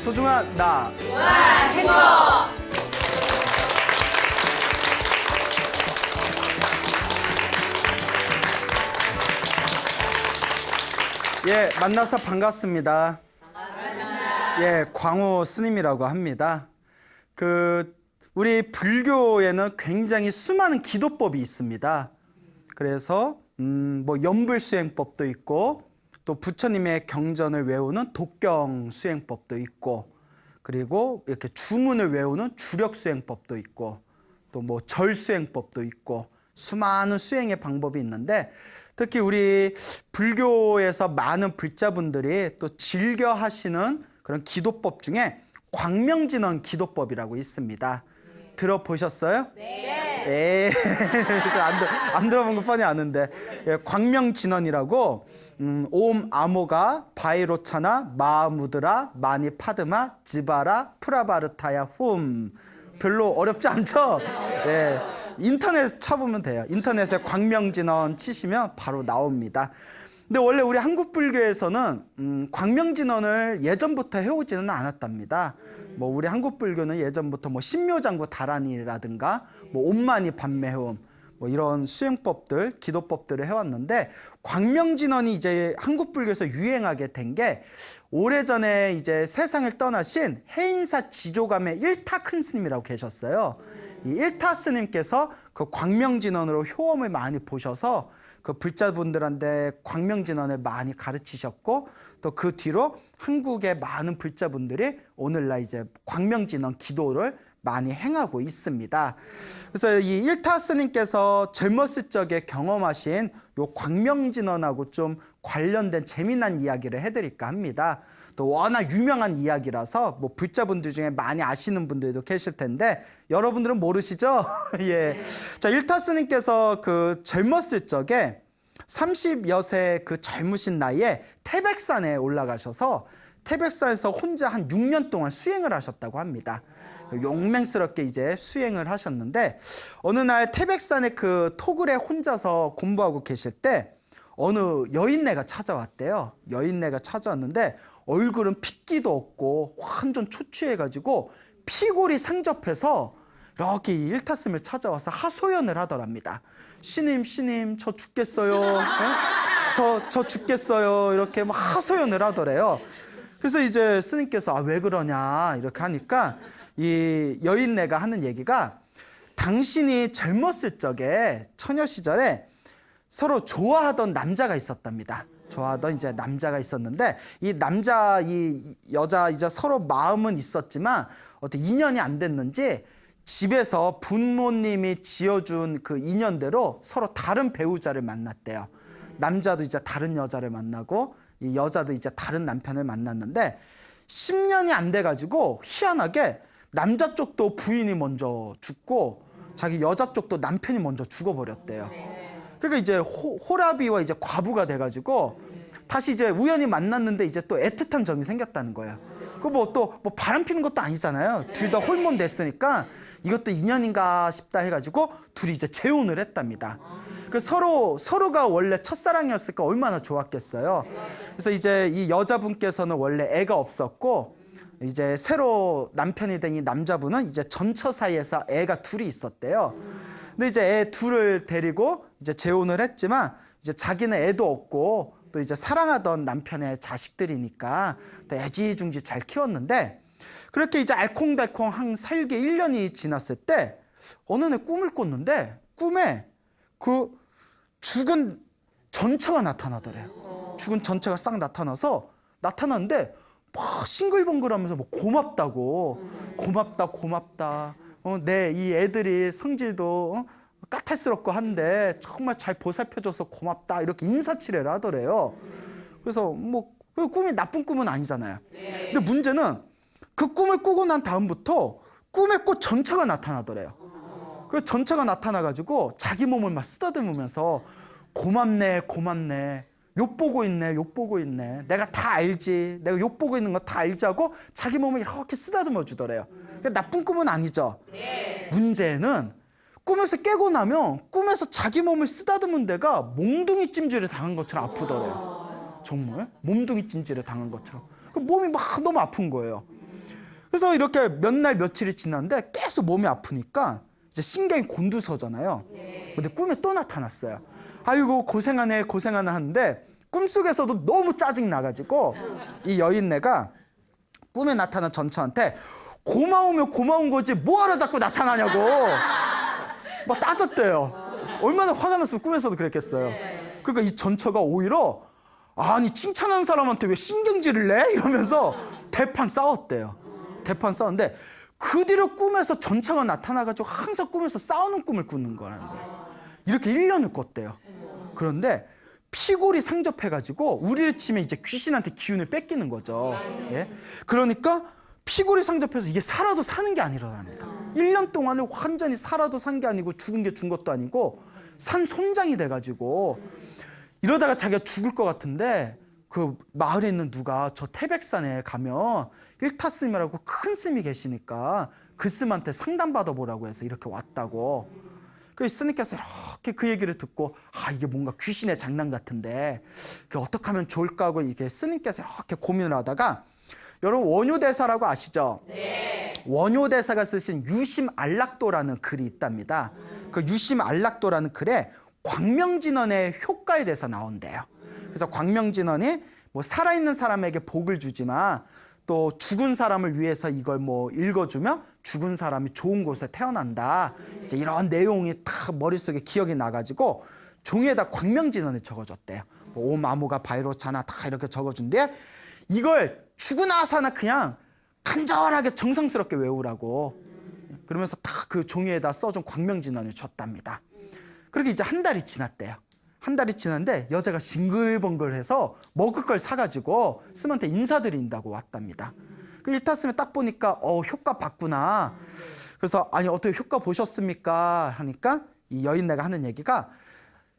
소중한 나. 무한 행복. 예, 만나서 반갑습니다. 반갑습니다. 예, 광호 스님이라고 합니다. 우리 불교에는 굉장히 수많은 기도법이 있습니다. 그래서 뭐 연불수행법도 있고, 또 부처님의 경전을 외우는 독경 수행법도 있고, 그리고 이렇게 주문을 외우는 주력 수행법도 있고, 또 뭐 절수행법도 있고, 수많은 수행의 방법이 있는데, 특히 우리 불교에서 많은 불자분들이 또 즐겨 하시는 그런 기도법 중에 광명진원 기도법이라고 있습니다. 들어보셨어요? 네. 안 들어본 거 뻔히 아는데. 예, 광명진원이라고 옴 아모가 바이로차나 마무드라 마니 파드마 지바라 프라바르타야 훔. 별로 어렵지 않죠? 예, 인터넷 쳐보면 돼요. 인터넷에 광명진원 치시면 바로 나옵니다. 근데 원래 우리 한국 불교에서는 광명진원을 예전부터 해오지는 않았답니다. 뭐 우리 한국 불교는 예전부터 뭐 신묘장구 다란이라든가 뭐 옴마니 반매음 뭐 이런 수행법들, 기도법들을 해왔는데, 광명진원이 이제 한국 불교에서 유행하게 된 게 오래전에 이제 세상을 떠나신 해인사 지조감의 일타 큰 스님이라고 계셨어요. 이 일타 스님께서 그 광명진원으로 효험을 많이 보셔서 그 불자분들한테 광명진원을 많이 가르치셨고, 또 그 뒤로 한국의 많은 불자분들이 오늘날 이제 광명진원 기도를 많이 행하고 있습니다. 그래서 이 일타 스님께서 젊었을 적에 경험하신 요 광명진원하고 좀 관련된 재미난 이야기를 해드릴까 합니다. 또 워낙 유명한 이야기라서 뭐 불자분들 중에 많이 아시는 분들도 계실 텐데 여러분들은 모르시죠? 예. 자, 일타 스님께서 그 젊었을 적에 30여 세 그 젊으신 나이에 태백산에 올라가셔서 태백산에서 혼자 한 6년 동안 수행을 하셨다고 합니다. 용맹스럽게 이제 수행을 하셨는데, 어느 날 태백산의 그 토굴에 혼자서 공부하고 계실 때 어느 여인네가 찾아왔대요. 여인네가 찾아왔는데 얼굴은 핏기도 없고 완전 초췌해가지고 피골이 상접해서 이렇게 일타스님을 찾아와서 하소연을 하더랍니다. 신임 저 죽겠어요. 저 죽겠어요. 이렇게 막 하소연을 하더래요. 그래서 이제 스님께서 왜 그러냐 이렇게 하니까 이 여인네가 하는 얘기가, 당신이 젊었을 적에 처녀 시절에 서로 좋아하던 남자가 있었답니다. 좋아하던 이제 남자가 있었는데, 이 남자 이 여자 이제 서로 마음은 있었지만 어떻게 인연이 안 됐는지 집에서 부모님이 지어준 그 인연대로 서로 다른 배우자를 만났대요. 남자도 이제 다른 여자를 만나고 이 여자도 이제 다른 남편을 만났는데 10년이 안 돼가지고 희한하게 남자 쪽도 부인이 먼저 죽고 자기 여자 쪽도 남편이 먼저 죽어버렸대요. 그러니까 이제 호라비와 이제 과부가 돼가지고 다시 이제 우연히 만났는데 이제 또 애틋한 정이 생겼다는 거예요. 그 뭐 또 뭐 바람 피는 것도 아니잖아요. 둘 다 홀몸 됐으니까 이것도 인연인가 싶다 해가지고 둘이 이제 재혼을 했답니다. 그 서로가 원래 첫사랑이었으니까 얼마나 좋았겠어요. 그래서 이제 이 여자분께서는 원래 애가 없었고, 이제 새로 남편이 된 이 남자분은 이제 전처 사이에서 애가 둘이 있었대요. 근데 이제 애 둘을 데리고 이제 재혼을 했지만 이제 자기는 애도 없고 또 이제 사랑하던 남편의 자식들이니까 또 애지중지 잘 키웠는데, 그렇게 이제 알콩달콩 한 살기 1년이 지났을 때 어느 날 꿈을 꿨는데 꿈에 그 죽은 전처가 나타나더래요. 죽은 전처가 싹 나타났는데 막 싱글벙글하면서 뭐 고맙다. 내 이 애들이 성질도 까탈스럽고 한데 정말 잘 보살펴줘서 고맙다, 이렇게 인사치레를 하더래요. 그래서 뭐 그 꿈이 나쁜 꿈은 아니잖아요. 근데 문제는 그 꿈을 꾸고 난 다음부터 꿈에 꼭 전처가 나타나더래요. 그 전처가 나타나가지고 자기 몸을 막 쓰다듬으면서 고맙네 욕보고 있네 내가 다 알지, 내가 욕보고 있는 거 다 알지 하고 자기 몸을 이렇게 쓰다듬어 주더래요. 그러니까 나쁜 꿈은 아니죠. 문제는 꿈에서 깨고 나면 꿈에서 자기 몸을 쓰다듬은 데가 몽둥이 찜질을 당한 것처럼 아프더래요. 정말 몸둥이 찜질을 당한 것처럼. 그 몸이 막 너무 아픈 거예요. 그래서 이렇게 몇 날 며칠이 지났는데 계속 몸이 아프니까 이제 신경이 곤두서잖아요. 근데 꿈에 또 나타났어요. 아이고 고생하네 고생하네 하는데 꿈속에서도 너무 짜증나가지고 이 여인네가 꿈에 나타난 전처한테 고마우면 고마운 거지 뭐하러 자꾸 나타나냐고 막 따졌대요. 얼마나 화가 났으면 꿈에서도 그랬겠어요. 그러니까 이 전처가 오히려 아니 칭찬하는 사람한테 왜 신경질을 내? 이러면서 대판 싸웠대요. 대판 싸웠는데 그 뒤로 꿈에서 전처가 나타나가지고 항상 꿈에서 싸우는 꿈을 꾸는 거라는 거예요. 이렇게 1년을 꿨대요. 그런데 피골이 상접해가지고 우리를 치면 이제 귀신한테 기운을 뺏기는 거죠. 예? 그러니까 피골이 상접해서 이게 살아도 사는 게 아니라랍니다. 1년 동안을 완전히 살아도 산 게 아니고 죽은 게 준 것도 아니고 산 손장이 돼가지고 이러다가 자기가 죽을 것 같은데 그 마을에 있는 누가 저 태백산에 가면 일타스님이라고 큰 스님이 계시니까 그 스님한테 상담받아 보라고 해서 이렇게 왔다고. 그 스님께서 이렇게 그 얘기를 듣고 아 이게 뭔가 귀신의 장난 같은데 어떻게 하면 좋을까 하고 이게 스님께서 이렇게 고민을 하다가 여러분 원효대사라고 아시죠? 네. 원효대사가 쓰신 유심안락도라는 글이 있답니다. 그 유심안락도라는 글에 광명진언의 효과에 대해서 나온대요. 그래서 광명진언이 뭐 살아있는 사람에게 복을 주지만 또 죽은 사람을 위해서 이걸 뭐 읽어주면 죽은 사람이 좋은 곳에 태어난다. 이제 이런 내용이 다 머릿속에 기억이 나가지고 종이에다 광명진언을 적어줬대요. 뭐 오마무가 바이로차나 다 이렇게 적어준데 이걸 죽으나 사나 그냥 간절하게 정성스럽게 외우라고 그러면서 다 그 종이에다 써준 광명진언을 줬답니다. 그렇게 이제 한 달이 지났대요. 한 달이 지났는데 여자가 징글벙글해서 먹을 걸 사가지고 스님한테 인사드린다고 왔답니다. 그 일타스님이 딱 보니까 효과 봤구나. 그래서 아니 어떻게 효과 보셨습니까? 하니까 이 여인네가 하는 얘기가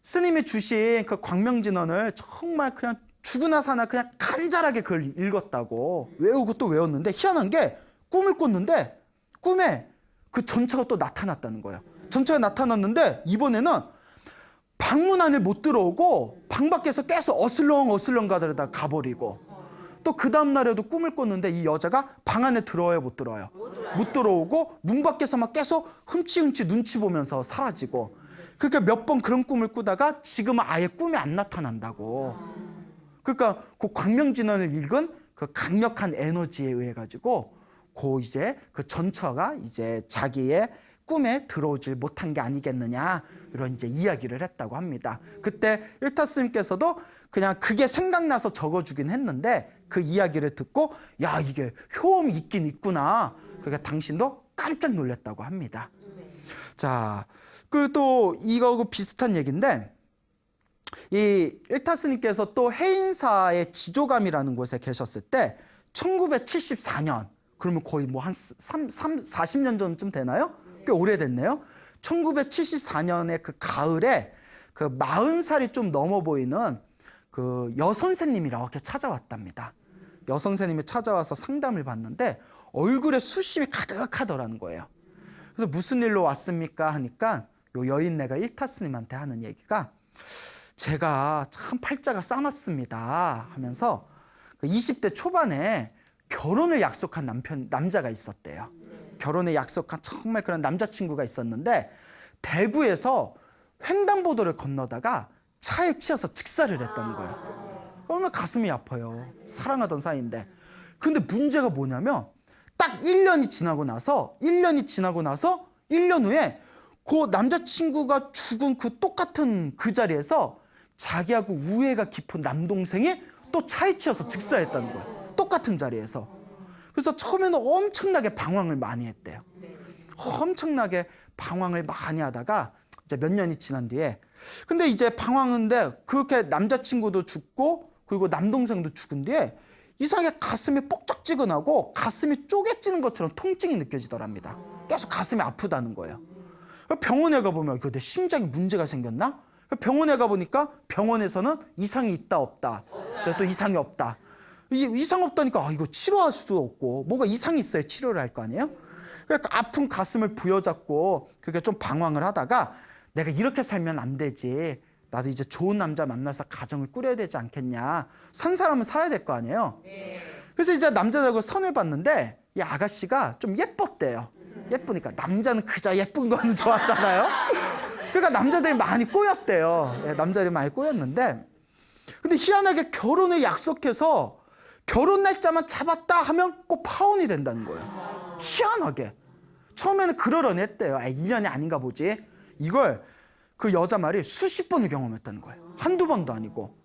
스님이 주신 그 광명진언을 정말 그냥 죽으나 사나 그냥 간절하게 그걸 읽었다고 외우고 또 외웠는데 희한한 게 꿈을 꿨는데 꿈에 그 전처가 또 나타났다는 거예요. 전처가 나타났는데 이번에는 방문 안에 못 들어오고 방 밖에서 계속 어슬렁 가다가 가버리고 또 그 다음 날에도 꿈을 꿨는데 이 여자가 방 안에 들어와요 못 들어와요? 못 들어오고 문 밖에서 막 계속 흠칫흠칫 눈치 보면서 사라지고 그러니까 몇 번 그런 꿈을 꾸다가 지금은 아예 꿈이 안 나타난다고. 그러니까 그 광명진언을 읽은 그 강력한 에너지에 의해 가지고 이제 그 전처가 이제 자기의 꿈에 들어오질 못한 게 아니겠느냐 이런 이제 이야기를 했다고 합니다. 그때 일타 스님께서도 그냥 그게 생각나서 적어주긴 했는데 그 이야기를 듣고 야 이게 효험이 있긴 있구나. 그러니까 당신도 깜짝 놀랐다고 합니다. 자, 그 또 이거하고 비슷한 얘기인데 이 일타 스님께서 또 해인사의 지조감이라는 곳에 계셨을 때 1974년 그러면 거의 뭐 한 40년 전쯤 되나요? 꽤 오래됐네요. 1974년에 그 가을에 그 40살이 좀 넘어 보이는 그 여선생님이 이렇게 찾아왔답니다. 여선생님이 찾아와서 상담을 받는데 얼굴에 수심이 가득하더라는 거예요. 그래서 무슨 일로 왔습니까? 하니까 요 여인네가 일타스님한테 하는 얘기가 제가 참 팔자가 싸납습니다 하면서 그 20대 초반에 결혼을 약속한 남자가 있었대요. 결혼에 약속한 정말 그런 남자친구가 있었는데 대구에서 횡단보도를 건너다가 차에 치여서 직사를 했다는 거예요. 얼마나 가슴이 아파요. 사랑하던 사이인데. 근데 문제가 뭐냐면 딱 1년이 지나고 나서 1년 후에 그 남자친구가 죽은 그 똑같은 그 자리에서 자기하고 우애가 깊은 남동생이 또 차에 치여서 직사했다는 거예요. 똑같은 자리에서. 그래서 처음에는 엄청나게 방황을 많이 했대요. 엄청나게 방황을 많이 하다가 이제 몇 년이 지난 뒤에 근데 이제 방황인데 그렇게 남자친구도 죽고 그리고 남동생도 죽은 뒤에 이상하게 가슴이 뻑적지근하고 가슴이 쪼개지는 것처럼 통증이 느껴지더랍니다. 계속 가슴이 아프다는 거예요. 병원에 가보면 내 심장에 문제가 생겼나? 병원에 가보니까 병원에서는 이상이 있다 없다. 근데 또 이상이 없다. 이상 없다니까 이거 치료할 수도 없고 뭐가 이상이 있어야 치료를 할 거 아니에요? 그러니까 아픈 가슴을 부여잡고 그렇게 좀 방황을 하다가 내가 이렇게 살면 안 되지. 나도 이제 좋은 남자 만나서 가정을 꾸려야 되지 않겠냐. 산 사람은 살아야 될 거 아니에요? 그래서 이제 남자들하고 선을 봤는데 이 아가씨가 좀 예뻤대요. 예쁘니까 남자는 그저 예쁜 건 좋았잖아요. 그러니까 남자들이 많이 꼬였대요. 예, 남자들이 많이 꼬였는데 근데 희한하게 결혼을 약속해서 결혼 날짜만 잡았다 하면 꼭 파혼이 된다는 거예요. 희한하게. 처음에는 그러려니 했대요. 인연이 아닌가 보지. 이걸 그 여자 말이 수십 번을 경험했다는 거예요. 한두 번도 아니고.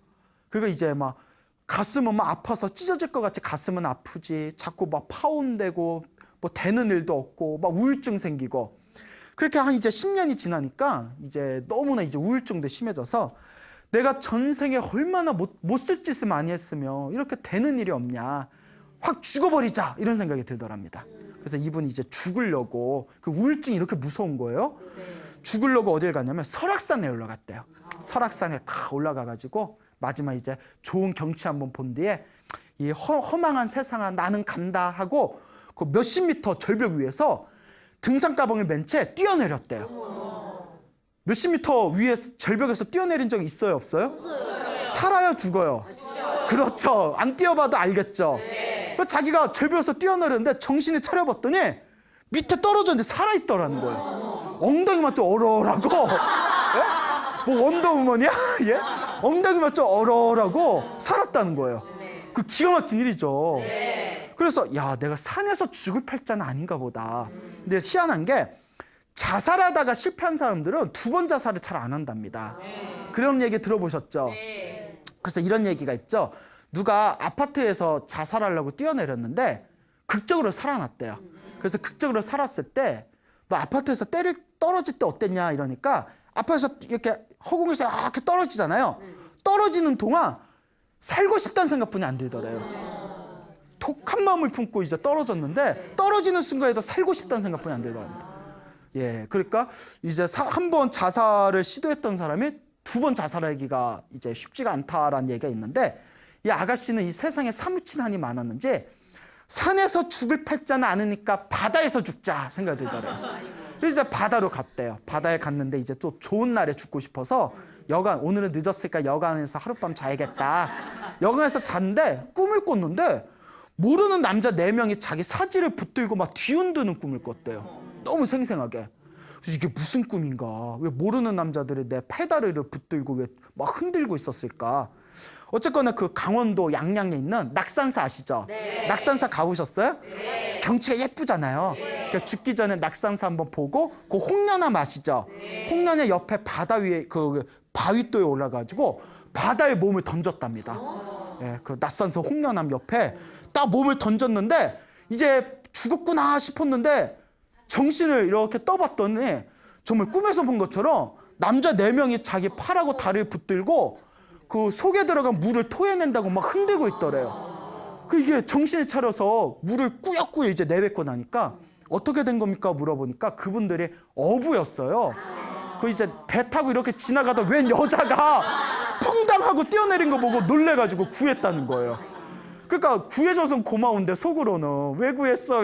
그러니까 이제 막 가슴은 막 아파서 찢어질 것 같이 가슴은 아프지. 자꾸 막 파혼되고 뭐 되는 일도 없고 막 우울증 생기고. 그렇게 한 이제 10년이 지나니까 이제 너무나 이제 우울증도 심해져서 내가 전생에 얼마나 못 쓸 짓을 많이 했으며 이렇게 되는 일이 없냐. 확 죽어버리자 이런 생각이 들더랍니다. 그래서 이분이 이제 죽으려고 그 우울증이 이렇게 무서운 거예요. 죽으려고 어딜 갔냐면 설악산에 올라갔대요. 설악산에 다 올라가가지고 마지막 이제 좋은 경치 한번 본 뒤에 이 허망한 세상아 나는 간다 하고 그 몇십 미터 절벽 위에서 등산 가방을 맨 채 뛰어내렸대요. 몇십 미터 위에 절벽에서 뛰어내린 적이 있어요, 없어요? 없어요. 살아요, 죽어요? 그렇죠. 안 뛰어봐도 알겠죠. 자기가 절벽에서 뛰어내렸는데 정신을 차려봤더니 밑에 떨어졌는데 살아있더라는 거예요. 엉덩이만 좀 얼얼하고 예? 뭐 원더우먼이야? 예? 엉덩이만 좀 얼얼하고 살았다는 거예요. 그 기가 막힌 일이죠. 그래서 야 내가 산에서 죽을 팔자는 아닌가 보다. 근데 희한한 게 자살하다가 실패한 사람들은 두 번 자살을 잘 안 한답니다. 그런 얘기 들어보셨죠? 그래서 이런 얘기가 있죠. 누가 아파트에서 자살하려고 뛰어내렸는데 극적으로 살아났대요. 그래서 극적으로 살았을 때 너 아파트에서 떨어질 때 어땠냐 이러니까 아파트에서 이렇게 허공에서 이렇게 떨어지잖아요. 떨어지는 동안 살고 싶다는 생각뿐이 안 들더래요. 독한 마음을 품고 이제 떨어졌는데 떨어지는 순간에도 살고 싶다는 생각뿐이 안 들더랍니다. 예, 그러니까 이제 한 번 자살을 시도했던 사람이 두 번 자살하기가 이제 쉽지가 않다라는 얘기가 있는데 이 아가씨는 이 세상에 사무친 한이 많았는지 산에서 죽을 팔자는 않으니까 바다에서 죽자 생각이 들더래요. 그래서 이제 바다로 갔대요. 바다에 갔는데 이제 또 좋은 날에 죽고 싶어서 여관 오늘은 늦었으니까 여관에서 하룻밤 자야겠다. 여관에서 잤는데 꿈을 꿨는데 모르는 남자 4명이 자기 사지를 붙들고 막 뒤흔드는 꿈을 꿨대요. 너무 생생하게. 그래서 이게 무슨 꿈인가? 왜 모르는 남자들이 내 팔다리를 붙들고 왜 막 흔들고 있었을까? 어쨌거나 그 강원도 양양에 있는 낙산사 아시죠? 네. 낙산사 가보셨어요? 네. 경치가 예쁘잖아요. 네. 그러니까 죽기 전에 낙산사 한번 보고 그 홍련암 아시죠? 네. 홍련의 옆에 바다 위에 그 바위도에 올라가지고 바다에 몸을 던졌답니다. 예, 그 낙산사 홍련암 옆에 딱 몸을 던졌는데 이제 죽었구나 싶었는데 정신을 이렇게 떠봤더니 정말 꿈에서 본 것처럼 남자 4명이 자기 팔하고 다리를 붙들고 그 속에 들어간 물을 토해낸다고 막 흔들고 있더래요. 그 이게 정신을 차려서 물을 꾸역꾸역 이제 내뱉고 나니까 어떻게 된 겁니까? 물어보니까 그분들이 어부였어요. 그 이제 배 타고 이렇게 지나가다 웬 여자가 퐁당하고 뛰어내린 거 보고 놀래가지고 구했다는 거예요. 그러니까 구해줘서 고마운데 속으로는 왜 구했어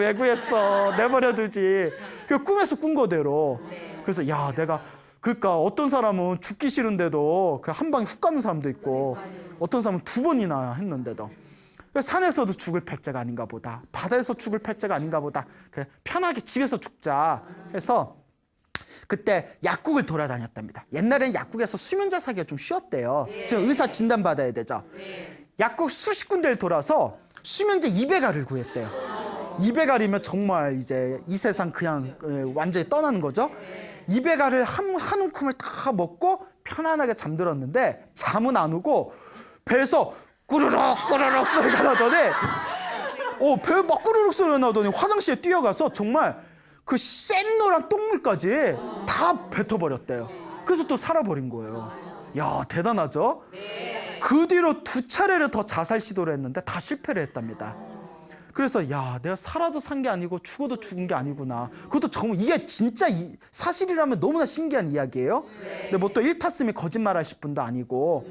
내버려두지. 그 꿈에서 꾼 거대로. 그래서 야 내가 그러니까 어떤 사람은 죽기 싫은데도 그 한 방에 훅 가는 사람도 있고 어떤 사람은 2번이나 했는데도 산에서도 죽을 팔자가 아닌가 보다. 바다에서 죽을 팔자가 아닌가 보다. 편하게 집에서 죽자 해서 그때 약국을 돌아다녔답니다. 옛날에는 약국에서 수면제 사기가 좀 쉬웠대요. 지금 의사 진단 받아야 되죠. 약국 수십 군데를 돌아서 수면제 200알을 구했대요. 200알이면 정말 이제 이 세상 그냥 완전히 떠나는 거죠. 200알을 한 움큼을 다 먹고 편안하게 잠들었는데 잠은 안 오고 배에서 꾸르륵 꾸르륵 소리가 나더니 배에 막 꾸르륵 소리가 나더니 화장실에 뛰어가서 정말 그 센 노란 똥물까지 다 뱉어버렸대요. 그래서 또 살아버린 거예요. 야 대단하죠? 그 뒤로 2차례를 더 자살 시도를 했는데 다 실패를 했답니다. 그래서 야 내가 살아도 산 게 아니고 죽어도 죽은 게 아니구나. 그것도 정말 이게 진짜 사실이라면 너무나 신기한 이야기예요. 근데 뭐 또 일타스미 거짓말하실 분도 아니고.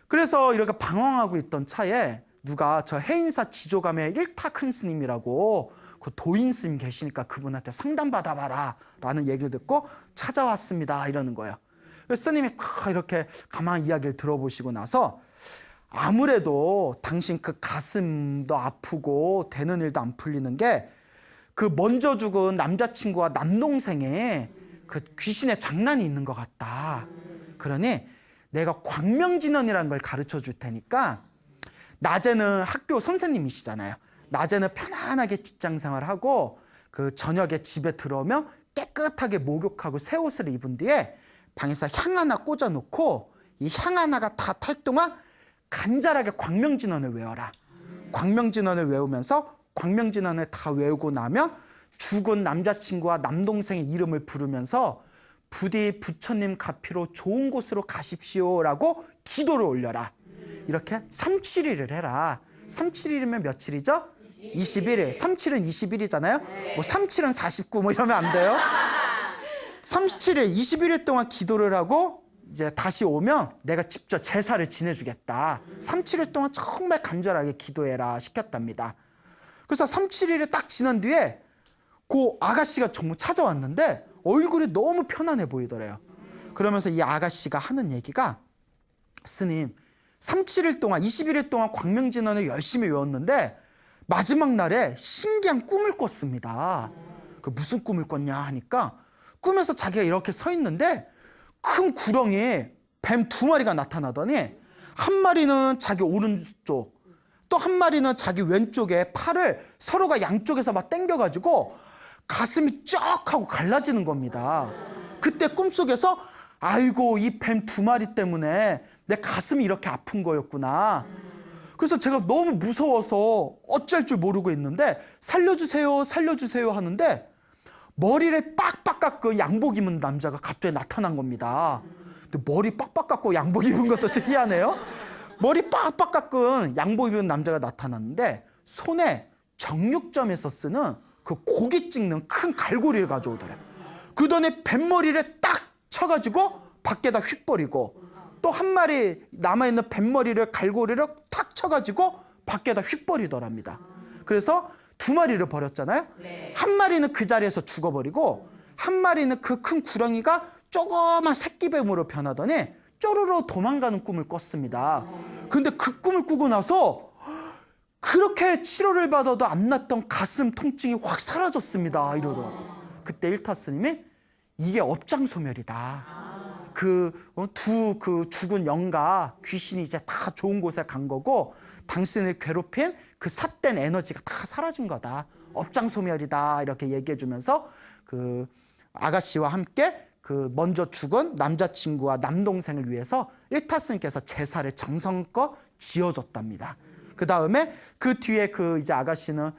그래서 이렇게 방황하고 있던 차에 누가 저 해인사 지조감의 일타 큰 스님이라고 그 도인 스님 계시니까 그분한테 상담 받아봐라 라는 얘기를 듣고 찾아왔습니다 이러는 거예요. 그래서 스님이 이렇게 가만히 이야기를 들어보시고 나서 아무래도 당신 그 가슴도 아프고 되는 일도 안 풀리는 게 그 먼저 죽은 남자친구와 남동생의 그 귀신의 장난이 있는 것 같다. 그러니 내가 광명진언이라는 걸 가르쳐 줄 테니까 낮에는 학교 선생님이시잖아요. 낮에는 편안하게 직장 생활하고 그 저녁에 집에 들어오면 깨끗하게 목욕하고 새 옷을 입은 뒤에 방에서 향 하나 꽂아놓고 이 향 하나가 다 탈 동안 간절하게 광명진언을 외워라. 광명진언을 외우면서 광명진언을 다 외우고 나면 죽은 남자친구와 남동생의 이름을 부르면서 부디 부처님 가피로 좋은 곳으로 가십시오라고 기도를 올려라. 이렇게 3, 7일을 해라. 3, 7일이면 며칠이죠? 21일. 3, 7은 20일이잖아요. 뭐 3, 7은 49 뭐 이러면 안 돼요. 37일, 21일 동안 기도를 하고 이제 다시 오면 내가 직접 제사를 지내주겠다. 3, 7일 동안 정말 간절하게 기도해라 시켰답니다. 그래서 3, 7일이 딱 지난 뒤에 그 아가씨가 정말 찾아왔는데 얼굴이 너무 편안해 보이더래요. 그러면서 이 아가씨가 하는 얘기가 스님 3, 7일 동안 21일 동안 광명진언을 열심히 외웠는데 마지막 날에 신기한 꿈을 꿨습니다. 그 무슨 꿈을 꿨냐 하니까 꿈에서 자기가 이렇게 서 있는데 큰 구렁이에 뱀 2마리가 나타나더니 한 마리는 자기 오른쪽 또 한 마리는 자기 왼쪽에 팔을 서로가 양쪽에서 막 당겨가지고 가슴이 쫙 하고 갈라지는 겁니다. 그때 꿈속에서 아이고 이 뱀 2마리 때문에 내 가슴이 이렇게 아픈 거였구나. 그래서 제가 너무 무서워서 어쩔 줄 모르고 있는데 살려주세요 살려주세요 하는데 머리를 빡빡 깎고 양복 입은 남자가 갑자기 나타난 겁니다. 근데 머리 빡빡 깎고 양복 입은 것도 좀 희한해요. 머리 빡빡 깎은 양복 입은 남자가 나타났는데 손에 정육점에서 쓰는 그 고기 찍는 큰 갈고리를 가져오더래. 그더니 뱀머리를 딱 쳐가지고 밖에다 휙 버리고 또 한 마리 남아있는 뱀머리를 갈고리를 탁 쳐가지고 밖에다 휙 버리더랍니다. 그래서 2마리를 버렸잖아요. 한 마리는 그 자리에서 죽어버리고 한 마리는 그 큰 구렁이가 조그만 새끼뱀으로 변하더니 쪼르르 도망가는 꿈을 꿨습니다. 근데 그 꿈을 꾸고 나서 그렇게 치료를 받아도 안 났던 가슴 통증이 확 사라졌습니다. 이러더라고요. 그때 일타 스님이 이게 업장소멸이다. 그 죽은 영가 귀신이 이제 다 좋은 곳에 간 거고 당신을 괴롭힌 그 삿된 에너지가 다 사라진 거다. 업장소멸이다. 이렇게 얘기해 주면서 그 아가씨와 함께 그 먼저 죽은 남자친구와 남동생을 위해서 일타 스님께서 제사를 정성껏 지어줬답니다. 그 다음에 그 뒤에 그 이제 아가씨는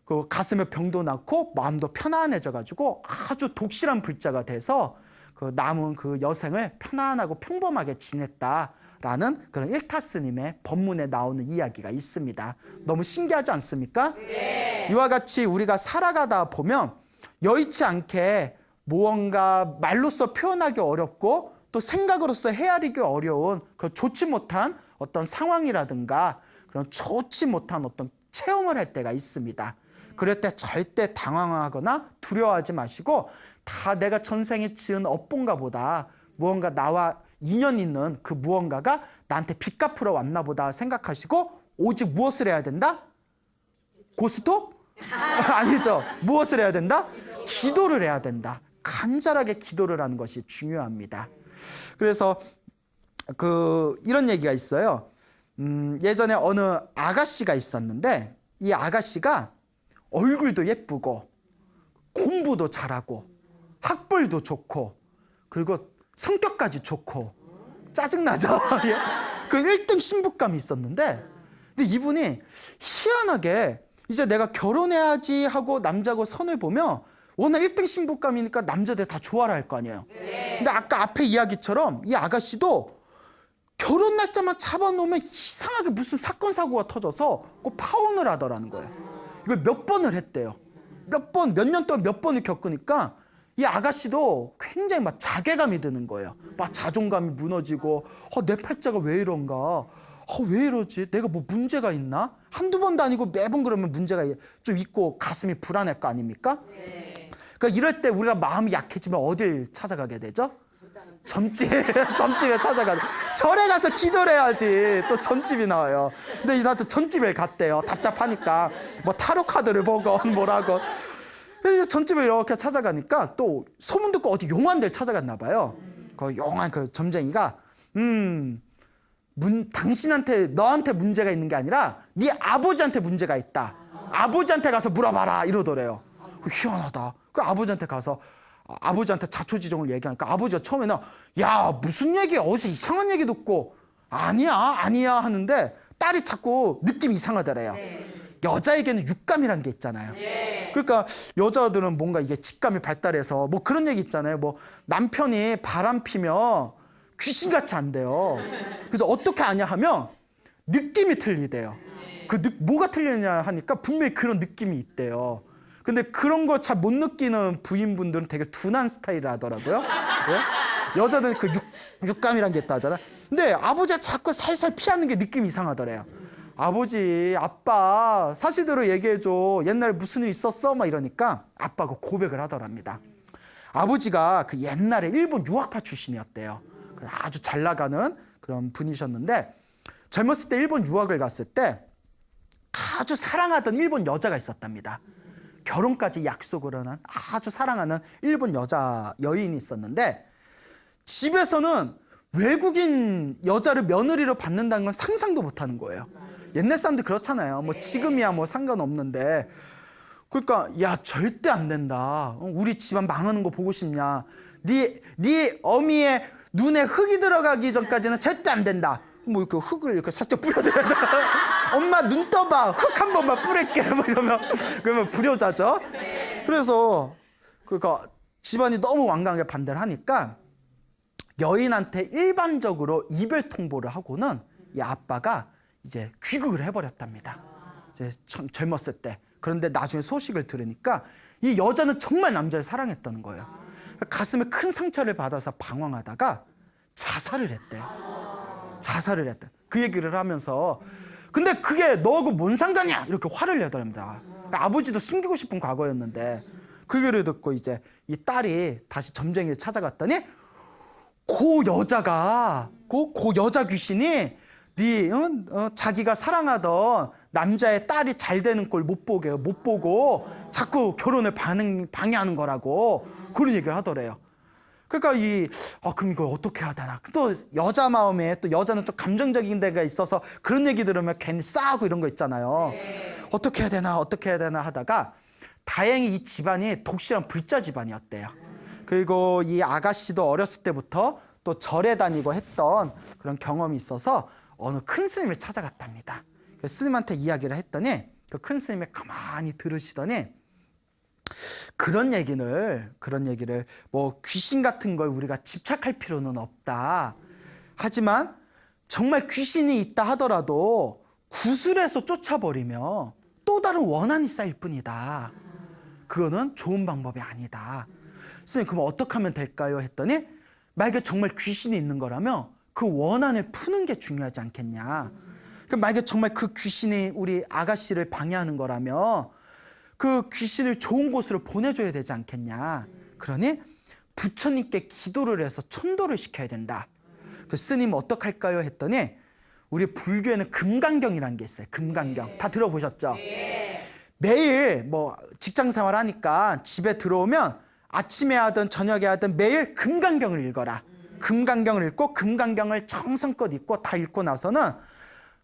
그 가슴에 병도 낳고 마음도 편안해져가지고 아주 독실한 불자가 돼서 그 남은 그 여생을 편안하고 평범하게 지냈다라는 그런 일타 스님의 법문에 나오는 이야기가 있습니다. 너무 신기하지 않습니까? 네. 이와 같이 우리가 살아가다 보면 여의치 않게 무언가 말로써 표현하기 어렵고 또 생각으로서 헤아리기 어려운 그런 좋지 못한 어떤 상황이라든가 그런 좋지 못한 어떤 체험을 할 때가 있습니다. 그럴 때 절대 당황하거나 두려워하지 마시고 다 내가 전생에 지은 업본가 보다 무언가 나와 인연 있는 그 무언가가 나한테 빚 갚으러 왔나 보다 생각하시고 오직 무엇을 해야 된다? 고스톱? 아니죠. 무엇을 해야 된다? 기도를 해야 된다. 간절하게 기도를 하는 것이 중요합니다. 그래서 이런 얘기가 있어요. 예전에 어느 아가씨가 있었는데 이 아가씨가 얼굴도 예쁘고 공부도 잘하고 학벌도 좋고 그리고 성격까지 좋고 짜증나죠? 그 1등 신부감이 있었는데 근데 이분이 희한하게 이제 내가 결혼해야지 하고 남자하고 선을 보면 워낙 1등 신부감이니까 남자들 다 좋아라 할 거 아니에요. 근데 아까 앞에 이야기처럼 이 아가씨도 결혼 날짜만 잡아놓으면 이상하게 무슨 사건 사고가 터져서 꼭 파혼을 하더라는 거예요. 이걸 몇 번을 했대요. 몇 년 동안 몇 번을 겪으니까 이 아가씨도 굉장히 막 자괴감이 드는 거예요. 막 자존감이 무너지고 내 팔자가 왜 이런가? 왜 이러지? 내가 뭐 문제가 있나? 한두 번도 아니고 매번 그러면 문제가 좀 있고 가슴이 불안할 거 아닙니까? 그러니까 이럴 때 우리가 마음이 약해지면 어딜 찾아가게 되죠? 점집에 찾아가서 절에 가서 기도를 해야지 또 점집이 나와요. 근데 이사도 점집에 갔대요. 답답하니까 뭐 타로 카드를 보건 뭐라고. 점집에 이렇게 찾아가니까 또 소문 듣고 어디 용한 데를 찾아갔나 봐요. 그 용한 그 점쟁이가 당신한테 너한테 문제가 있는 게 아니라 네 아버지한테 문제가 있다. 아버지한테 가서 물어봐라 이러더래요. 희한하다. 그 아버지한테 가서 아버지한테 자초지종을 얘기하니까 아버지가 처음에는 야 무슨 얘기야 어디서 이상한 얘기 듣고 아니야 하는데 딸이 자꾸 느낌이 이상하더래요. 여자에게는 육감이란 게 있잖아요. 그러니까 여자들은 뭔가 이게 직감이 발달해서 뭐 그런 얘기 있잖아요. 뭐 남편이 바람 피면 귀신같이 안 돼요. 그래서 어떻게 아냐 하면 느낌이 틀리대요. 뭐가 틀리냐 하니까 분명히 그런 느낌이 있대요. 근데 그런 걸 잘 못 느끼는 부인분들은 되게 둔한 스타일이라더라고요. 네? 여자들은 그 육감이란 게 있다 하잖아. 근데 아버지가 자꾸 살살 피하는 게 느낌이 이상하더래요. 아버지, 아빠 사실대로 얘기해줘. 옛날에 무슨 일 있었어? 막 이러니까 아빠가 고백을 하더랍니다. 아버지가 그 옛날에 일본 유학파 출신이었대요. 아주 잘 나가는 그런 분이셨는데 젊었을 때 일본 유학을 갔을 때 아주 사랑하던 일본 여자가 있었답니다. 결혼까지 약속을 한 아주 사랑하는 일본 여인이 있었는데 집에서는 외국인 여자를 며느리로 받는다는 건 상상도 못하는 거예요. 옛날 사람들 그렇잖아요. 뭐 지금이야 뭐 상관없는데 그러니까 야 절대 안 된다. 우리 집안 망하는 거 보고 싶냐? 네 어미의 눈에 흙이 들어가기 전까지는 절대 안 된다. 뭐 이렇게 흙을 이렇게 살짝 뿌려줘야 돼. 엄마 눈 떠봐. 흙 한 번만 뿌릴게. 뭐 이러면 그러면 불효자죠. 그래서 그러니까 집안이 너무 완강하게 반대를 하니까 여인한테 일반적으로 이별 통보를 하고는 이 아빠가 이제 귀국을 해버렸답니다. 이제 젊었을 때. 그런데 나중에 소식을 들으니까 이 여자는 정말 남자를 사랑했다는 거예요. 가슴에 큰 상처를 받아서 방황하다가 자살을 했대요. 자살을 했대. 그 얘기를 하면서 근데 그게 너하고 뭔 상관이야? 이렇게 화를 내더랍니다. 아버지도 숨기고 싶은 과거였는데 그 얘기를 듣고 이제 이 딸이 다시 점쟁이를 찾아갔더니 그 여자가 그 여자 귀신이 자기가 사랑하던 남자의 딸이 잘 되는 걸 못 보고 자꾸 결혼을 방해하는 거라고 그런 얘기를 하더래요. 그러니까 그럼 이거 어떻게 해야 되나? 또 여자 마음에 또 여자는 좀 감정적인 데가 있어서 그런 얘기 들으면 괜히 싸우고 이런 거 있잖아요. 어떻게 해야 되나 하다가 다행히 이 집안이 독실한 불자 집안이었대요. 그리고 이 아가씨도 어렸을 때부터 또 절에 다니고 했던 그런 경험이 있어서 어느 큰 스님을 찾아갔답니다. 그 스님한테 이야기를 했더니 그 큰 스님이 가만히 들으시더니 그런 얘기를 뭐 귀신 같은 걸 우리가 집착할 필요는 없다. 하지만 정말 귀신이 있다 하더라도 구슬해서 쫓아버리면 또 다른 원한이 쌓일 뿐이다. 그거는 좋은 방법이 아니다. 선생님 그럼 어떻게 하면 될까요? 했더니 만약에 정말 귀신이 있는 거라면 그 원한을 푸는 게 중요하지 않겠냐. 그럼 만약에 정말 그 귀신이 우리 아가씨를 방해하는 거라면 그 귀신을 좋은 곳으로 보내줘야 되지 않겠냐. 그러니 부처님께 기도를 해서 천도를 시켜야 된다. 그 스님 어떡할까요? 했더니 우리 불교에는 금강경이라는 게 있어요. 금강경. 다 들어보셨죠? 매일 뭐 직장 생활 하니까 집에 들어오면 아침에 하든 저녁에 하든 매일 금강경을 읽어라. 금강경을 읽고 금강경을 정성껏 읽고 다 읽고 나서는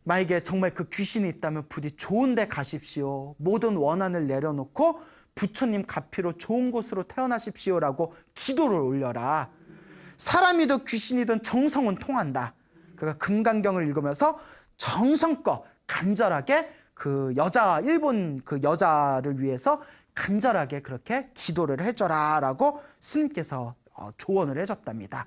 만약에 정말 그 귀신이 있다면 부디 좋은 데 가십시오. 모든 원한을 내려놓고 부처님 가피로 좋은 곳으로 태어나십시오라고 기도를 올려라. 사람이든 귀신이든 정성은 통한다. 그러니까 금강경을 읽으면서 정성껏 간절하게 그 일본 그 여자를 위해서 간절하게 그렇게 기도를 해줘라라고 스님께서 조언을 해줬답니다.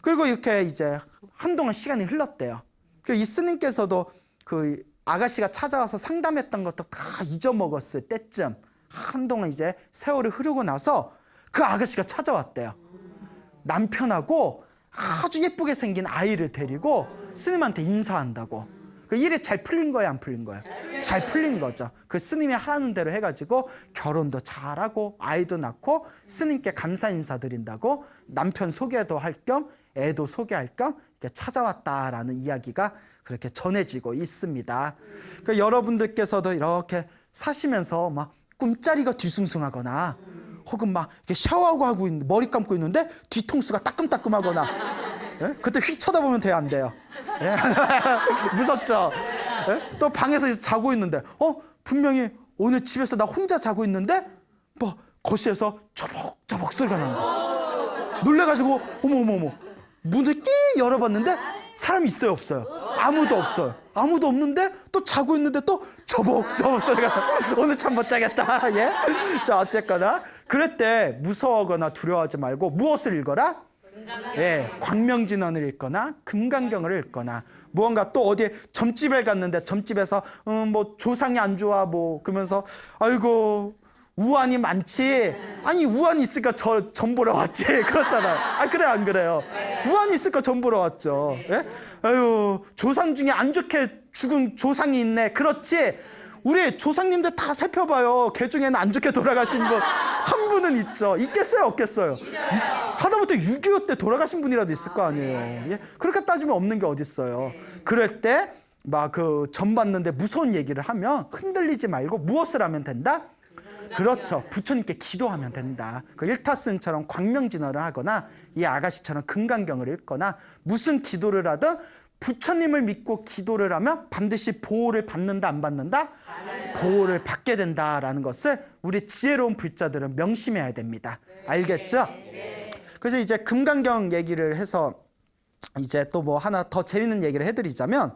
그리고 이렇게 이제 한동안 시간이 흘렀대요. 이 스님께서도 그 아가씨가 찾아와서 상담했던 것도 다 잊어먹었을 때쯤 한동안 이제 세월이 흐르고 나서 그 아가씨가 찾아왔대요. 남편하고 아주 예쁘게 생긴 아이를 데리고 스님한테 인사한다고. 그 일이 잘 풀린 거예요, 안 풀린 거예요? 잘 풀린 거죠. 그 스님이 하라는 대로 해가지고 결혼도 잘하고 아이도 낳고 스님께 감사 인사드린다고 남편 소개도 할 겸 애도 소개할 겸 이렇게 찾아왔다라는 이야기가 그렇게 전해지고 있습니다. 그 여러분들께서도 이렇게 사시면서 막 꿈자리가 뒤숭숭하거나 혹은 막 이렇게 샤워하고 있는데 머리 감고 있는데 뒤통수가 따끔따끔하거나 예? 그때 휙 쳐다보면 돼요, 안 돼요? 예? 무섭죠? 예? 또 방에서 자고 있는데 분명히 오늘 집에서 나 혼자 자고 있는데 뭐 거실에서 저벅저벅 소리가 나는 거야. 놀래가지고 어머어머 문을 끼 열어봤는데 사람이 있어요, 없어요? 아무도 없어요. 아무도 없는데 또 자고 있는데 또 저벅저벅 소리가 나. 오늘 잠 못 자겠다. 예? 자, 어쨌거나 그럴 때 무서워하거나 두려워하지 말고 무엇을 읽어라? 예, 광명진언을 읽거나 금강경을 읽거나 무언가 또 어디에 점집에 갔는데 점집에서 뭐 조상이 안 좋아 뭐 그러면서 아이고 우환이 많지. 아니 우환이 있으니까 점 보러 왔지. 그렇잖아요. 아 그래 안 그래요? 우환이 있으니까 점 보러 왔죠. 예? 아유 조상 중에 안 좋게 죽은 조상이 있네. 그렇지. 우리 조상님들 다 살펴봐요. 개 중에는 안 좋게 돌아가신 분 한 분은 있죠. 있겠어요, 없겠어요? 하다못해 6.25 때 돌아가신 분이라도 있을 거 아니에요. 예? 그렇게 따지면 없는 게 어디 있어요. 그럴 때 막 그 점 봤는데 무서운 얘기를 하면 흔들리지 말고 무엇을 하면 된다? 그렇죠. 부처님께 기도하면 된다. 그 일타스님처럼 광명진언을 하거나 이 아가씨처럼 금강경을 읽거나 무슨 기도를 하든 부처님을 믿고 기도를 하면 반드시 보호를 받는다, 안 받는다? 보호를 받게 된다라는 것을 우리 지혜로운 불자들은 명심해야 됩니다. 알겠죠? 그래서 이제 금강경 얘기를 해서 이제 또 뭐 하나 더 재밌는 얘기를 해드리자면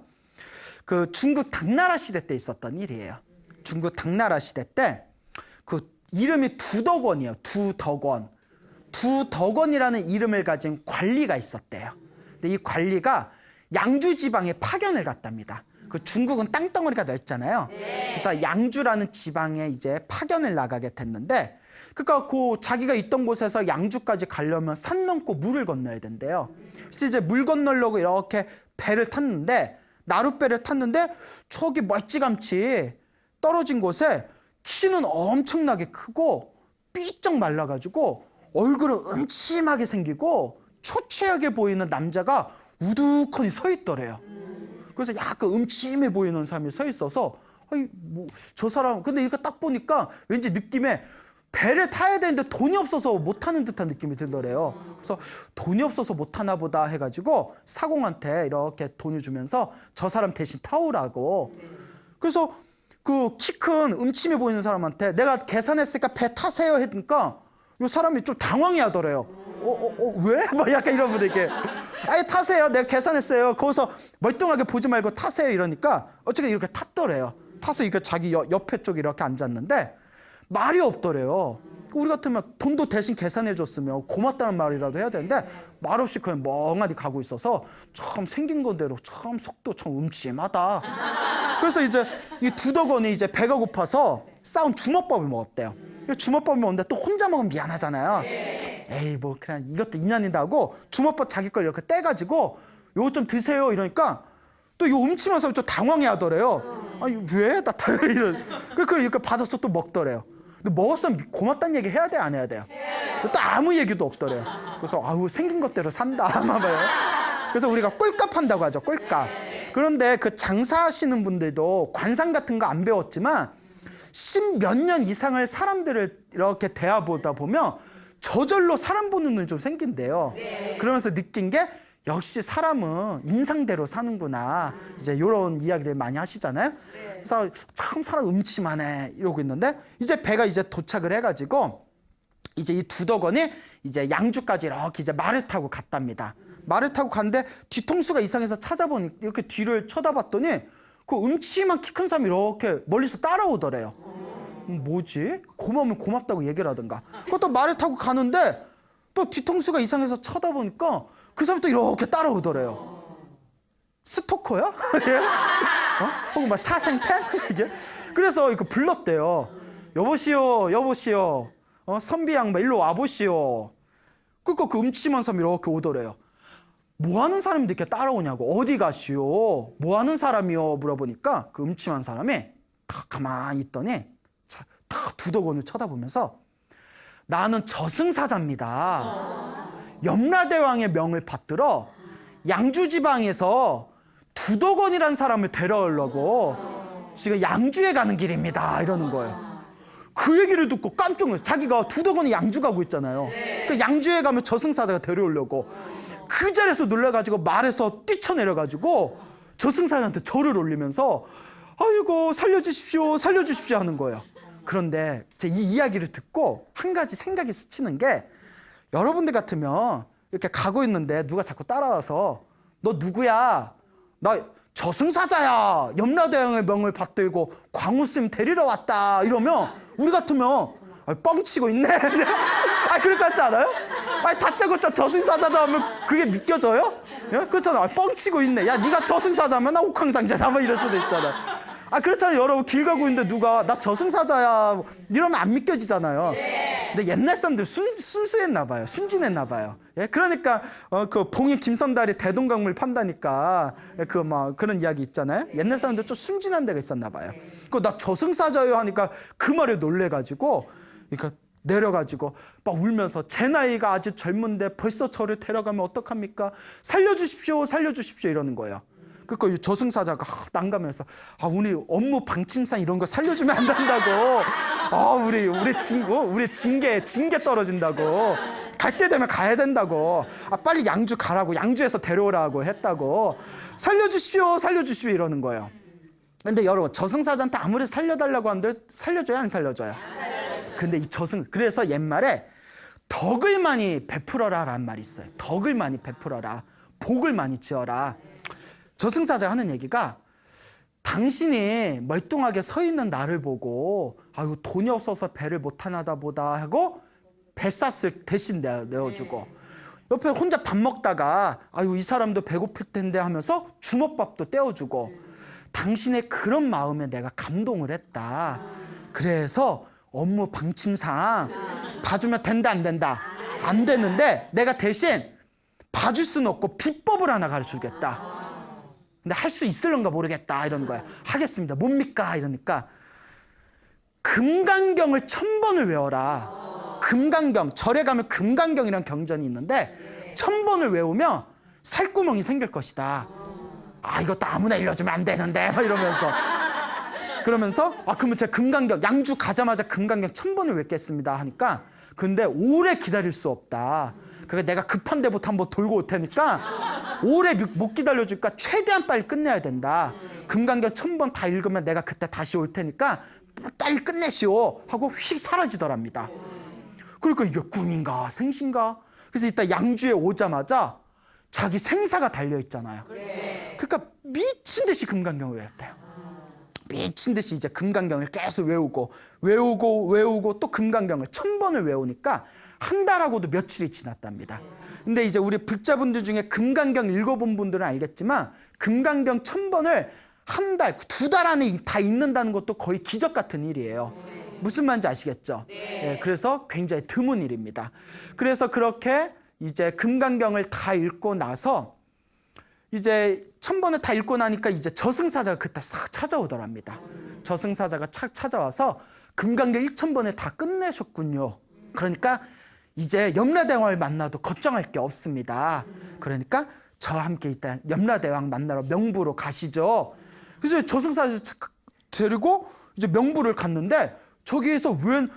그 중국 당나라 시대 때 있었던 일이에요. 중국 당나라 시대 때 그 이름이 두덕원이에요. 두덕원. 두덕원이라는 이름을 가진 관리가 있었대요. 근데 이 관리가 양주 지방에 파견을 갔답니다. 그 중국은 땅덩어리가 넓잖아요. 그래서 양주라는 지방에 이제 파견을 나가게 됐는데, 그러니까 그 자기가 있던 곳에서 양주까지 가려면 산 넘고 물을 건너야 된대요. 그래서 이제 물 건너려고 이렇게 배를 탔는데, 나룻배를 탔는데 저기 멀찌감치 떨어진 곳에 키는 엄청나게 크고 삐쩍 말라가지고 얼굴은 음침하게 생기고 초췌하게 보이는 남자가 우두커니 서 있더래요. 그래서 약간 음침해 보이는 사람이 서 있어서 아니 뭐 저 사람 근데 이렇게 딱 보니까 왠지 느낌에 배를 타야 되는데 돈이 없어서 못 타는 듯한 느낌이 들더래요. 그래서 돈이 없어서 못 타나 보다 해가지고 사공한테 이렇게 돈을 주면서 저 사람 대신 타오라고. 그래서 그 키 큰 음침해 보이는 사람한테 내가 계산했으니까 배 타세요 했으니까 이 사람이 좀 당황해 하더래요. 왜? 막 약간 이런 분들 이렇게 아예 타세요. 내가 계산했어요. 거기서 멀뚱하게 보지 말고 타세요. 이러니까 어쨌든 이렇게 탔더래요. 타서 이렇게 자기 옆에 쪽에 이렇게 앉았는데 말이 없더래요. 우리 같으면 돈도 대신 계산해 줬으면 고맙다는 말이라도 해야 되는데 말없이 그냥 멍하니 가고 있어서 참 생긴 건대로 참 속도 참 음침하다. 그래서 이제 이 두덕원이 이제 배가 고파서 싸운 주먹밥을 먹었대요. 주먹밥을 먹는데 또 혼자 먹으면 미안하잖아요. 에이 뭐 그냥 이것도 인연이다 하고 주먹밥 자기 걸 이렇게 떼가지고 요거 좀 드세요 이러니까 또 이 음침한 사람이 좀 당황해 하더래요. 아니 왜? 나 이런. 그걸 이렇게 받아서 또 먹더래요. 근데 먹었으면 고맙다는 얘기 해야 돼, 안 해야 돼요? 또 아무 얘기도 없더래요. 그래서 아우 생긴 것대로 산다. 그래서 우리가 꼴값 한다고 하죠. 꼴값. 그런데 그 장사하시는 분들도 관상 같은 거 안 배웠지만 10몇 년 이상을 사람들을 이렇게 대해보다 보면 저절로 사람 보는 눈이 좀 생긴대요. 그러면서 느낀 게 역시 사람은 인상대로 사는구나. 이제 이런 이야기들 많이 하시잖아요. 그래서 참 사람 음침하네 이러고 있는데 이제 배가 이제 도착을 해가지고 이제 이 두덕원이 이제 양주까지 이렇게 이제 말을 타고 갔답니다. 말을 타고 갔는데 뒤통수가 이상해서 찾아보니 이렇게 뒤를 쳐다봤더니 그 음침한 키 큰 사람이 이렇게 멀리서 따라오더래요. 뭐지? 고마우면 고맙다고 얘기를 하던가. 그것도 말을 타고 가는데 또 뒤통수가 이상해서 쳐다보니까 그 사람이 또 이렇게 따라오더래요. 스토커야? 예? 혹은 막 사생팬? 이게? 그래서 이거 불렀대요. 여보시오, 여보시오. 선비양, 일로 와보시오. 그러니까 그 음침한 사람이 이렇게 오더래요. 뭐 하는 사람이 이렇게 따라오냐고. 어디 가시오? 뭐 하는 사람이요? 물어보니까 그 음침한 사람이 딱 가만히 있더니 딱 두더건을 쳐다보면서 나는 저승사자입니다. 염라대왕의 명을 받들어 양주지방에서 두더건이라는 사람을 데려오려고 지금 양주에 가는 길입니다. 이러는 거예요. 그 얘기를 듣고 깜짝 놀랐어요. 자기가 두더건이 양주 가고 있잖아요. 그 양주에 가면 저승사자가 데려오려고. 그 자리에서 놀라가지고 말에서 뛰쳐내려가지고 저승사자한테 절을 올리면서 아이고 살려주십시오 살려주십시오 하는 거예요. 그런데 제 이 이야기를 듣고 한 가지 생각이 스치는 게, 여러분들 같으면 이렇게 가고 있는데 누가 자꾸 따라와서 너 누구야? 나 저승사자야. 염라대왕의 명을 받들고 광우스님 데리러 왔다. 이러면 우리 같으면 뻥치고 있네. 그럴 것 같지 않아요? 다짜고짜 저승사자다 하면 그게 믿겨져요? 예? 그렇잖아. 뻥치고 있네. 야, 네가 저승사자면 나 옥황상제다. 뭐 이럴 수도 있잖아요. 그렇잖아요. 여러분 길 가고 있는데 누가 나 저승사자야 이러면 안 믿겨지잖아요. 근데 옛날 사람들 순수했나 봐요. 순진했나 봐요. 예? 그러니까 그 봉이 김선달이 대동강물 판다니까 그 막 그런 이야기 있잖아요. 옛날 사람들 좀 순진한 데가 있었나 봐요. 그 나 저승사자요 하니까 그 말에 놀래가지고 그러니까 내려가지고 막 울면서 제 나이가 아주 젊은데 벌써 저를 데려가면 어떡합니까? 살려주십시오 살려주십시오 이러는 거예요. 그러니까 저승사자가 난감해서 우리 업무 방침상 이런 거 살려주면 안 된다고. 우리 친구 우리 징계 떨어진다고. 갈 때 되면 가야 된다고. 빨리 양주 가라고. 양주에서 데려오라고 했다고. 살려주십시오 살려주십시오 이러는 거예요. 근데 여러분 저승사자한테 아무리 살려달라고 하는데 살려줘요 안 살려줘요? 근데 이 그래서 옛말에 덕을 많이 베풀어라 라는 말이 있어요. 덕을 많이 베풀어라. 복을 많이 지어라. 저승사자가 하는 얘기가, 당신이 멀뚱하게 서 있는 나를 보고 돈이 없어서 배를 못 하나다 보다 하고 뱃값을 대신 내어주고, 옆에 혼자 밥 먹다가 이 사람도 배고플 텐데 하면서 주먹밥도 떼어주고, 당신의 그런 마음에 내가 감동을 했다. 그래서 업무 방침상 봐주면 된다 안 된다? 안 되는데 내가 대신 봐줄 수는 없고 비법을 하나 가르쳐주겠다. 근데 할 수 있을런가 모르겠다 이러는 거야. 하겠습니다. 뭡니까? 이러니까 금강경을 1000번을 외워라. 금강경, 절에 가면 금강경이라는 경전이 있는데 1000번을 외우면 살구멍이 생길 것이다. 이것도 아무나 일러주면 안 되는데 막 이러면서 그러면서 그러면 제가 금강경 양주 가자마자 금강경 1000번을 외겠습니다 하니까, 근데 오래 기다릴 수 없다. 그러니까 내가 급한 데부터 한번 돌고 올 테니까 오래 못 기다려주니까 최대한 빨리 끝내야 된다. 금강경 1000번 다 읽으면 내가 그때 다시 올 테니까 빨리 끝내시오 하고 휙 사라지더랍니다. 그러니까 이게 꿈인가 생신가? 그래서 이따 양주에 오자마자 자기 생사가 달려있잖아요. 그러니까 미친 듯이 금강경을 외웠대요. 미친 듯이 이제 금강경을 계속 외우고 또 금강경을 1000번을 외우니까 한 달하고도 며칠이 지났답니다. 근데 이제 우리 불자분들 중에 금강경 읽어본 분들은 알겠지만 금강경 1000번을 한 달, 2달 안에 다 읽는다는 것도 거의 기적 같은 일이에요. 무슨 말인지 아시겠죠? 네, 그래서 굉장히 드문 일입니다. 그래서 그렇게 이제 금강경을 다 읽고 나서 이제 1000번을 다 읽고 나니까 이제 저승사자가 그때 싹 찾아오더랍니다. 저승사자가 찾아와서 금강경 1000번을 다 끝내셨군요. 그러니까 이제 염라대왕을 만나도 걱정할 게 없습니다. 그러니까 저와 함께 일단 염라대왕 만나러 명부로 가시죠. 그래서 저승사자 데리고 이제 명부를 갔는데, 저기에서 웬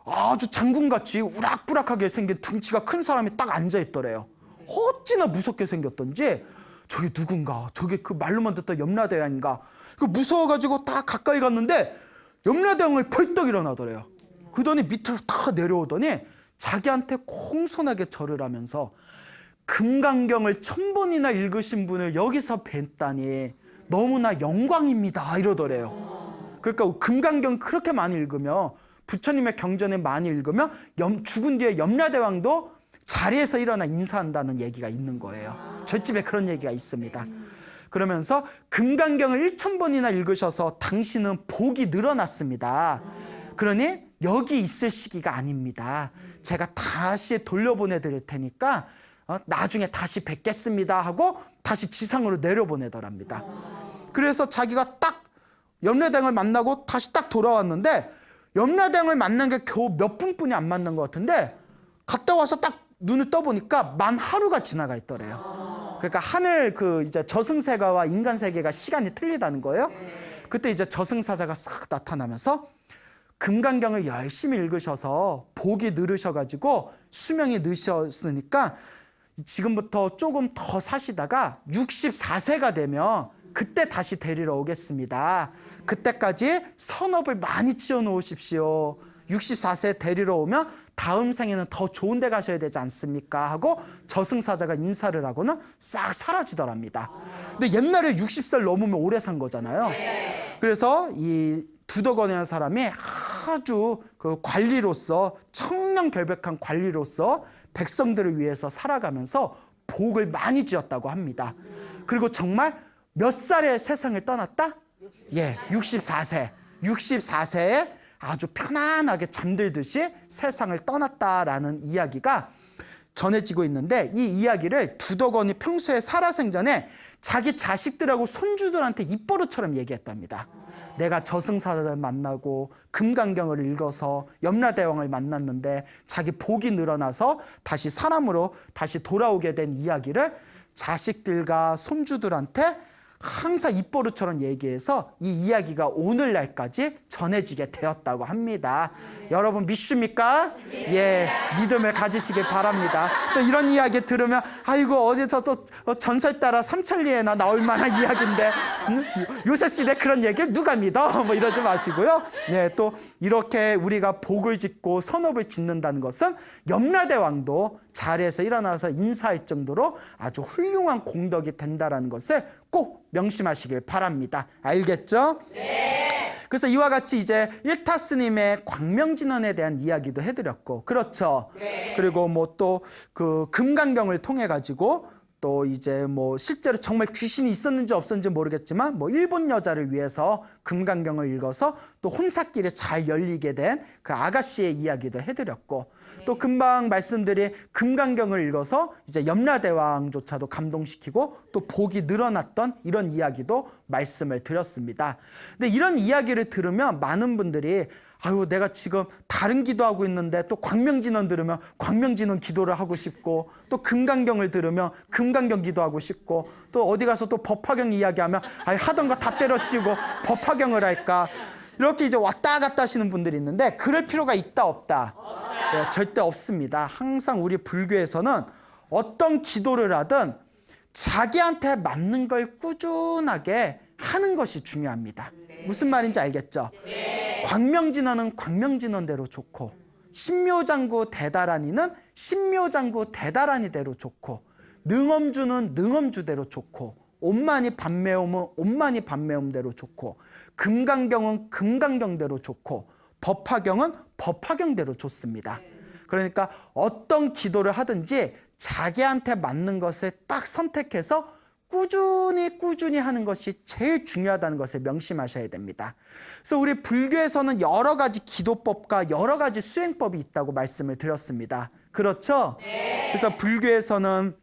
아주 장군같이 우락부락하게 생긴 등치가 큰 사람이 딱 앉아있더래요. 어찌나 무섭게 생겼던지 저게 누군가, 저게 그 말로만 듣던 염라대왕인가, 그 무서워가지고 다 가까이 갔는데 염라대왕을 벌떡 일어나더래요. 그러더니 밑으로 다 내려오더니 자기한테 공손하게 절을 하면서 금강경을 1000번이나 읽으신 분을 여기서 뵀다니 너무나 영광입니다 이러더래요. 그러니까 금강경 그렇게 많이 읽으면, 부처님의 경전을 많이 읽으면 죽은 뒤에 염라대왕도 자리에서 일어나 인사한다는 얘기가 있는 거예요. 저집에 그런 얘기가 있습니다. 그러면서 금강경을 1000번이나 읽으셔서 당신은 복이 늘어났습니다. 그러니 여기 있을 시기가 아닙니다. 제가 다시 돌려보내 드릴 테니까 나중에 다시 뵙겠습니다 하고 다시 지상으로 내려보내더랍니다. 그래서 자기가 딱 염라대왕을 만나고 다시 딱 돌아왔는데 염라대왕을 만난 게 겨우 몇 분뿐이 안 만난 것 같은데 갔다 와서 딱 눈을 떠보니까 만 하루가 지나가 있더래요. 그러니까 하늘 이제 저승세계와 인간 세계가 시간이 틀리다는 거예요. 그때 이제 저승사자가 싹 나타나면서 금강경을 열심히 읽으셔서 복이 늘으셔가지고 수명이 늦으셨으니까 지금부터 조금 더 사시다가 64세가 되면 그때 다시 데리러 오겠습니다. 그때까지 선업을 많이 지어 놓으십시오. 64세 데리러 오면 다음 생에는 더 좋은 데 가셔야 되지 않습니까? 하고 저승사자가 인사를 하고는 싹 사라지더랍니다. 근데 옛날에 60살 넘으면 오래 산 거잖아요. 그래서 이 두더건이라는 사람이 아주 관리로서 청렴결백한 관리로서 백성들을 위해서 살아가면서 복을 많이 지었다고 합니다. 그리고 정말 몇 살에 세상을 떠났다? 64세. 64세에 아주 편안하게 잠들듯이 세상을 떠났다라는 이야기가 전해지고 있는데 이 이야기를 두더건이 평소에 살아생전에 자기 자식들하고 손주들한테 입버릇처럼 얘기했답니다. 내가 저승사자를 만나고 금강경을 읽어서 염라대왕을 만났는데 자기 복이 늘어나서 다시 사람으로 다시 돌아오게 된 이야기를 자식들과 손주들한테 항상 입버릇처럼 얘기해서 이 이야기가 오늘날까지 전해지게 되었다고 합니다. 여러분 믿습니까? 예, 믿음을 가지시길 바랍니다. 또 이런 이야기 들으면 아이고 어디서 또 전설 따라 삼천리에나 나올 만한 이야기인데 요새 시대 그런 얘기를 누가 믿어? 뭐 이러지 마시고요. 네, 또 이렇게 우리가 복을 짓고 선업을 짓는다는 것은 염라대왕도 자리에서 일어나서 인사할 정도로 아주 훌륭한 공덕이 된다는 것을 꼭 명심하시길 바랍니다. 알겠죠? 네. 그래서 이와 같이 이제 일타스님의 광명진언에 대한 이야기도 해드렸고, 그렇죠? 네. 그리고 뭐 또 그 금강경을 통해 가지고 또 이제 뭐 실제로 정말 귀신이 있었는지 없었는지 모르겠지만 뭐 일본 여자를 위해서 금강경을 읽어서 또 혼사길이 잘 열리게 된 그 아가씨의 이야기도 해드렸고, 또 금방 말씀드린 금강경을 읽어서 이제 염라대왕조차도 감동시키고 또 복이 늘어났던 이런 이야기도 말씀을 드렸습니다. 근데 이런 이야기를 들으면 많은 분들이 아유 내가 지금 다른 기도하고 있는데 또 광명진언 들으면 광명진언 기도를 하고 싶고, 또 금강경을 들으면 금강경 기도하고 싶고, 또 어디 가서 또 법화경 이야기하면 아유 하던 거 다 때려치우고 법화경을 할까, 이렇게 이제 왔다 갔다 하시는 분들이 있는데 그럴 필요가 있다 없다? 네, 절대 없습니다. 항상 우리 불교에서는 어떤 기도를 하든 자기한테 맞는 걸 꾸준하게 하는 것이 중요합니다. 무슨 말인지 알겠죠? 광명진언은 광명진언대로 좋고, 신묘장구 대다란이는 신묘장구 대다란이대로 좋고, 능엄주는 능엄주대로 좋고, 옴마니 밤매움은 옴마니 밤매움대로 좋고, 금강경은 금강경대로 좋고, 법화경은 법화경대로 좋습니다. 그러니까 어떤 기도를 하든지 자기한테 맞는 것을 딱 선택해서 꾸준히 하는 것이 제일 중요하다는 것을 명심하셔야 됩니다. 그래서 우리 불교에서는 여러 가지 기도법과 여러 가지 수행법이 있다고 말씀을 드렸습니다. 그렇죠? 네. 그래서 불교에서는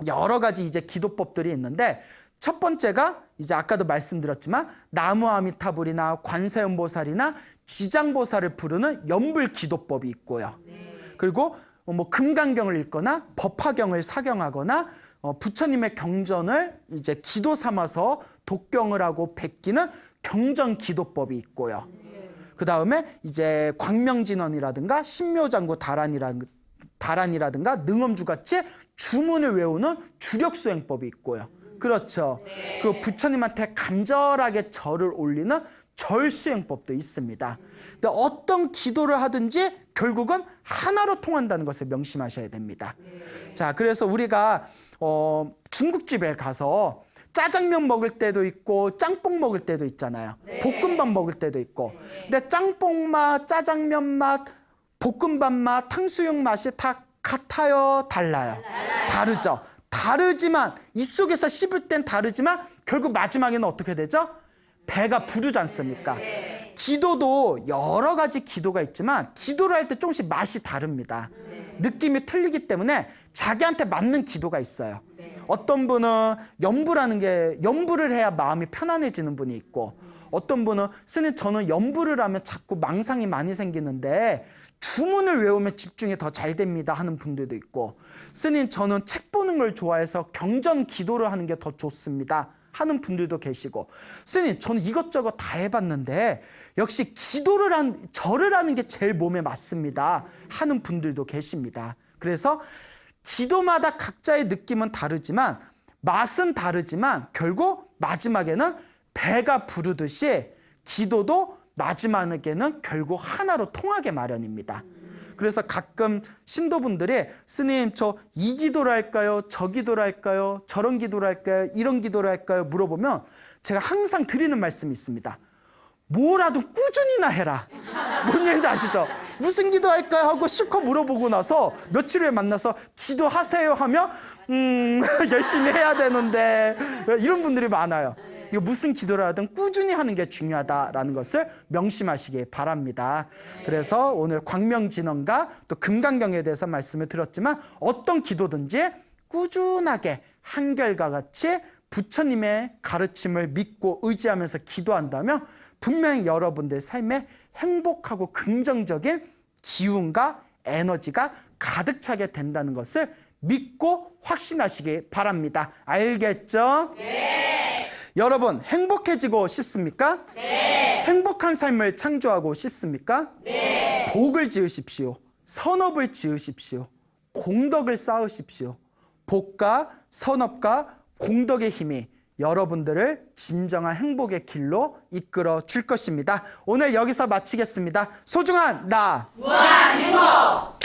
여러 가지 이제 기도법들이 있는데, 첫 번째가 이제 아까도 말씀드렸지만 나무아미타불이나 관세음보살이나 지장보살을 부르는 연불기도법이 있고요. 그리고 뭐 금강경을 읽거나 법화경을 사경하거나 부처님의 경전을 이제 기도 삼아서 독경을 하고 베끼는 경전기도법이 있고요. 그 다음에 이제 광명진언이라든가 신묘장구 다란이라든가 능엄주같이 주문을 외우는 주력수행법이 있고요. 그렇죠. 그 부처님한테 간절하게 절을 올리는 절수행법도 있습니다. 근데 어떤 기도를 하든지 결국은 하나로 통한다는 것을 명심하셔야 됩니다. 자, 그래서 우리가 중국집에 가서 짜장면 먹을 때도 있고 짬뽕 먹을 때도 있잖아요. 볶음밥 먹을 때도 있고. 근데 짬뽕 맛, 짜장면 맛, 볶음밥 맛, 탕수육 맛이 다 같아요? 달라요? 다르죠. 다르지만 입속에서 씹을 땐 다르지만 결국 마지막에는 어떻게 되죠? 배가 부르지 않습니까? 기도도 여러 가지 기도가 있지만 기도를 할 때 조금씩 맛이 다릅니다. 느낌이 틀리기 때문에 자기한테 맞는 기도가 있어요. 어떤 분은 연부를 해야 마음이 편안해지는 분이 있고, 어떤 분은 스님 저는 연부를 하면 자꾸 망상이 많이 생기는데 주문을 외우면 집중이 더 잘 됩니다 하는 분들도 있고, 스님 저는 책 보는 걸 좋아해서 경전 기도를 하는 게 더 좋습니다 하는 분들도 계시고, 스님 저는 이것저것 다 해봤는데 역시 절을 하는 게 제일 몸에 맞습니다 하는 분들도 계십니다. 그래서 기도마다 각자의 느낌은 다르지만 맛은 다르지만 결국 마지막에는 배가 부르듯이 기도도 마지막에는 결국 하나로 통하게 마련입니다. 그래서 가끔 신도분들이 스님 저 이 기도를 할까요? 저 기도를 할까요? 저런 기도를 할까요? 이런 기도를 할까요? 물어보면 제가 항상 드리는 말씀이 있습니다. 뭐라도 꾸준히나 해라. 뭔 얘기인지 아시죠? 무슨 기도할까요? 하고 실컷 물어보고 나서 며칠 후에 만나서 기도하세요 하면 열심히 해야 되는데, 이런 분들이 많아요. 이거 무슨 기도를 하든 꾸준히 하는 게 중요하다라는 것을 명심하시기 바랍니다. 그래서 오늘 광명진언과 또 금강경에 대해서 말씀을 드렸지만, 어떤 기도든지 꾸준하게 한결과 같이 부처님의 가르침을 믿고 의지하면서 기도한다면 분명히 여러분들 삶에 행복하고 긍정적인 기운과 에너지가 가득 차게 된다는 것을 믿고 확신하시기 바랍니다. 알겠죠? 네. 여러분 행복해지고 싶습니까? 네. 행복한 삶을 창조하고 싶습니까? 네. 복을 지으십시오. 선업을 지으십시오. 공덕을 쌓으십시오. 복과 선업과 공덕의 힘이 여러분들을 진정한 행복의 길로 이끌어 줄 것입니다. 오늘 여기서 마치겠습니다. 소중한 나 무한 행복.